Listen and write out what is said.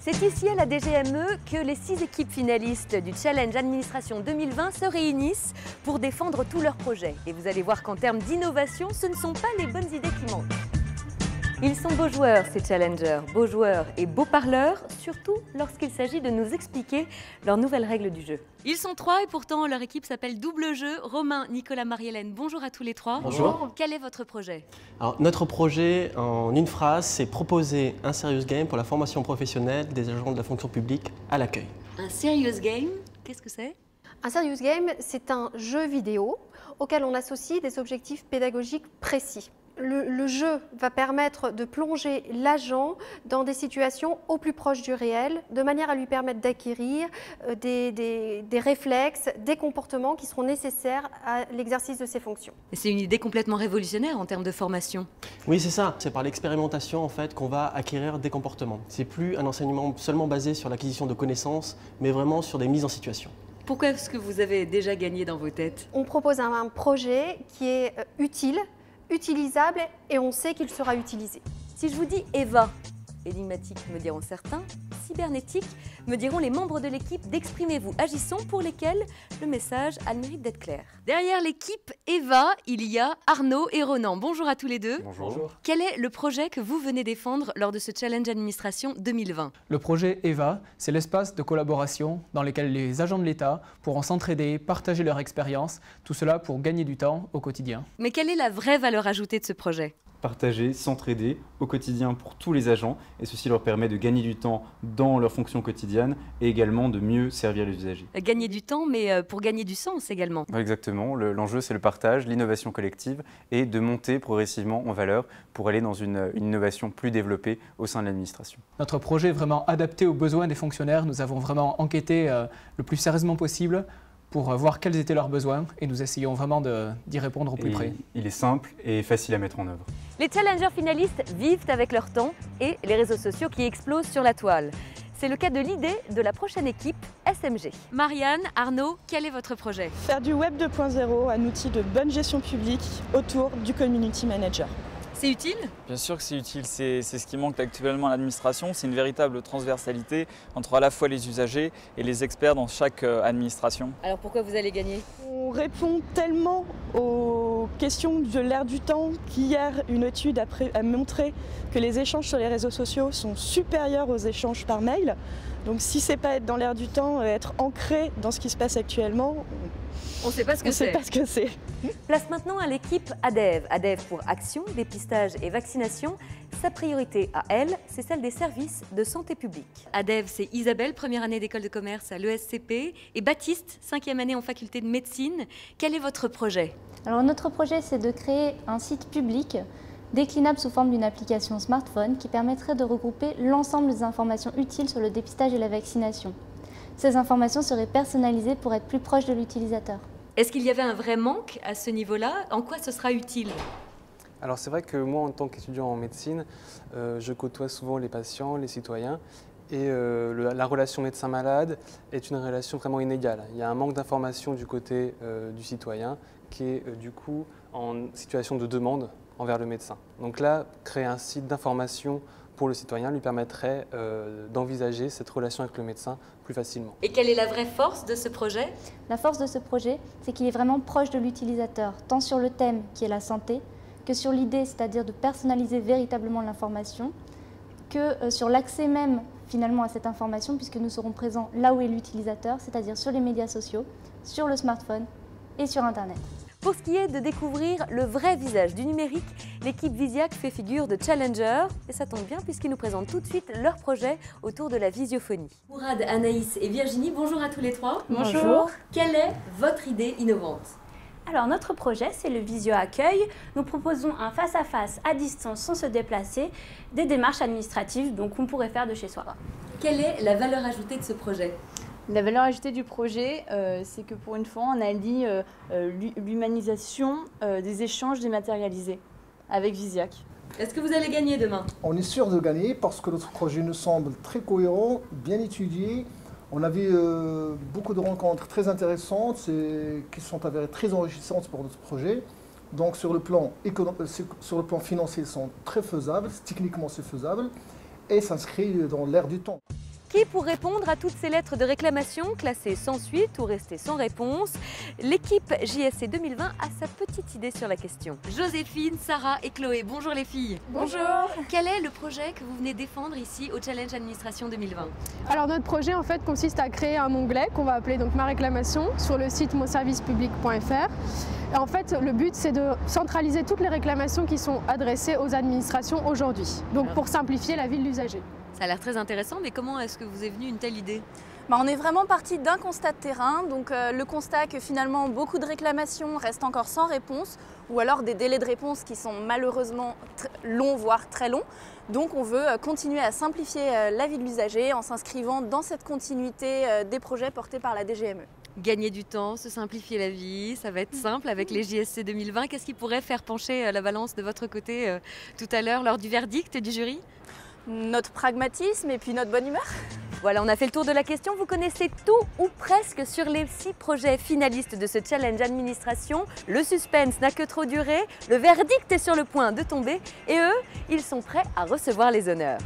C'est ici à la DGME que les 6 équipes finalistes du Challenge Administration 2020 se réunissent pour défendre tous leurs projets. Et vous allez voir qu'en termes d'innovation, ce ne sont pas les bonnes idées qui manquent. Ils sont beaux joueurs, ces challengers, beaux joueurs et beaux parleurs, surtout lorsqu'il s'agit de nous expliquer leurs nouvelles règles du jeu. Ils sont 3 et pourtant leur équipe s'appelle Double Jeu. Romain, Nicolas, Marie-Hélène, bonjour à tous les 3. Bonjour. Quel est votre projet? Alors, notre projet, en une phrase, c'est proposer un serious game pour la formation professionnelle des agents de la fonction publique à l'accueil. Un serious game, qu'est-ce que c'est? Un serious game, c'est un jeu vidéo auquel on associe des objectifs pédagogiques précis. Le jeu va permettre de plonger l'agent dans des situations au plus proche du réel, de manière à lui permettre d'acquérir des réflexes, des comportements qui seront nécessaires à l'exercice de ses fonctions. C'est une idée complètement révolutionnaire en termes de formation. Oui, c'est ça. C'est par l'expérimentation en fait qu'on va acquérir des comportements. C'est plus un enseignement seulement basé sur l'acquisition de connaissances, mais vraiment sur des mises en situation. Pourquoi est-ce que vous avez déjà gagné dans vos têtes? On propose un projet qui est utile, utilisable et on sait qu'il sera utilisé. Si je vous dis EVA, énigmatique me diront certains, cybernétique me diront les membres de l'équipe d'Exprimez-vous, agissons pour lesquels le message a le mérite d'être clair. Derrière l'équipe EVA, il y a Arnaud et Ronan. Bonjour à tous les deux. Bonjour. Quel est le projet que vous venez défendre lors de ce Challenge Administration 2020? Le projet EVA, c'est l'espace de collaboration dans lequel les agents de l'État pourront s'entraider, partager leur expérience, tout cela pour gagner du temps au quotidien. Mais quelle est la vraie valeur ajoutée de ce projet? Partager, s'entraider au quotidien pour tous les agents et ceci leur permet de gagner du temps dans leurs fonctions quotidiennes et également de mieux servir les usagers. Gagner du temps, mais pour gagner du sens également. Exactement, l'enjeu c'est le partage, l'innovation collective et de monter progressivement en valeur pour aller dans une innovation plus développée au sein de l'administration. Notre projet est vraiment adapté aux besoins des fonctionnaires. Nous avons vraiment enquêté le plus sérieusement possible pour voir quels étaient leurs besoins et nous essayons vraiment d'y répondre au plus près. Il est simple et facile à mettre en œuvre. Les challengers finalistes vivent avec leur temps et les réseaux sociaux qui explosent sur la toile. C'est le cas de l'idée de la prochaine équipe SMG. Marianne, Arnaud, quel est votre projet? Faire du Web 2.0 un outil de bonne gestion publique autour du Community Manager. C'est utile? Bien sûr que c'est utile, c'est ce qui manque actuellement à l'administration, c'est une véritable transversalité entre à la fois les usagers et les experts dans chaque administration. Alors pourquoi vous allez gagner? On répond tellement aux questions de l'ère du temps qu'hier, une étude a montré que les échanges sur les réseaux sociaux sont supérieurs aux échanges par mail. Donc si c'est pas être dans l'ère du temps, être ancré dans ce qui se passe actuellement, on ne sait pas ce que c'est. Place maintenant à l'équipe ADEV. ADEV pour Action, Dépistage et Vaccination. Sa priorité à elle, c'est celle des services de santé publique. ADEV, c'est Isabelle, première année d'école de commerce à l'ESCP, et Baptiste, 5e année en faculté de médecine. Quel est votre projet? Alors notre projet, c'est de créer un site public déclinable sous forme d'une application smartphone qui permettrait de regrouper l'ensemble des informations utiles sur le dépistage et la vaccination. Ces informations seraient personnalisées pour être plus proches de l'utilisateur. Est-ce qu'il y avait un vrai manque à ce niveau-là? En quoi ce sera utile? Alors c'est vrai que moi, en tant qu'étudiant en médecine, je côtoie souvent les patients, les citoyens, et la relation médecin-malade est une relation vraiment inégale. Il y a un manque d'information du côté du citoyen qui est du coup en situation de demande envers le médecin. Donc là, créer un site d'information pour le citoyen lui permettrait d'envisager cette relation avec le médecin plus facilement. Et quelle est la vraie force de ce projet? La force de ce projet, c'est qu'il est vraiment proche de l'utilisateur, tant sur le thème qui est la santé, que sur l'idée, c'est-à-dire de personnaliser véritablement l'information, que sur l'accès même finalement à cette information, puisque nous serons présents là où est l'utilisateur, c'est-à-dire sur les médias sociaux, sur le smartphone et sur Internet. Pour ce qui est de découvrir le vrai visage du numérique, l'équipe Visiac fait figure de challenger. Et ça tombe bien puisqu'ils nous présentent tout de suite leur projet autour de la visiophonie. Mourad, Anaïs et Virginie, bonjour à tous les 3. Bonjour. Quelle est votre idée innovante? Alors notre projet, c'est le Visio Accueil. Nous proposons un face-à-face à distance sans se déplacer, des démarches administratives donc on pourrait faire de chez soi. Quelle est la valeur ajoutée de ce projet? La valeur ajoutée du projet, c'est que pour une fois, on a dit l'humanisation des échanges dématérialisés avec Visiac. Est-ce que vous allez gagner demain? On est sûr de gagner parce que notre projet nous semble très cohérent, bien étudié. On a vu beaucoup de rencontres très intéressantes et qui sont avérées très enrichissantes pour notre projet. Donc sur le plan financier, ils sont très faisables, techniquement c'est faisable et s'inscrit dans l'ère du temps. embarqués pour répondre à toutes ces lettres de réclamation classées sans suite ou restées sans réponse. L'équipe JSC 2020 a sa petite idée sur la question. Joséphine, Sarah et Chloé, bonjour les filles. Bonjour. Quel est le projet que vous venez défendre ici au Challenge Administration 2020? Alors notre projet en fait consiste à créer un onglet qu'on va appeler donc Ma réclamation sur le site monservicepublic.fr. Et en fait le but c'est de centraliser toutes les réclamations qui sont adressées aux administrations aujourd'hui. Donc pour simplifier la vie de l'usager. Ça a l'air très intéressant, mais comment est-ce que vous est venue une telle idée? On est vraiment parti d'un constat de terrain, donc le constat que finalement beaucoup de réclamations restent encore sans réponse ou alors des délais de réponse qui sont malheureusement longs, voire très longs. Donc on veut continuer à simplifier la vie de l'usager en s'inscrivant dans cette continuité des projets portés par la DGME. Gagner du temps, se simplifier la vie, ça va être simple avec les JSC 2020. Qu'est-ce qui pourrait faire pencher la balance de votre côté tout à l'heure lors du verdict du jury? Notre pragmatisme et puis notre bonne humeur. Voilà, on a fait le tour de la question. Vous connaissez tout ou presque sur les 6 projets finalistes de ce Challenge Administration. Le suspense n'a que trop duré, le verdict est sur le point de tomber et eux, ils sont prêts à recevoir les honneurs.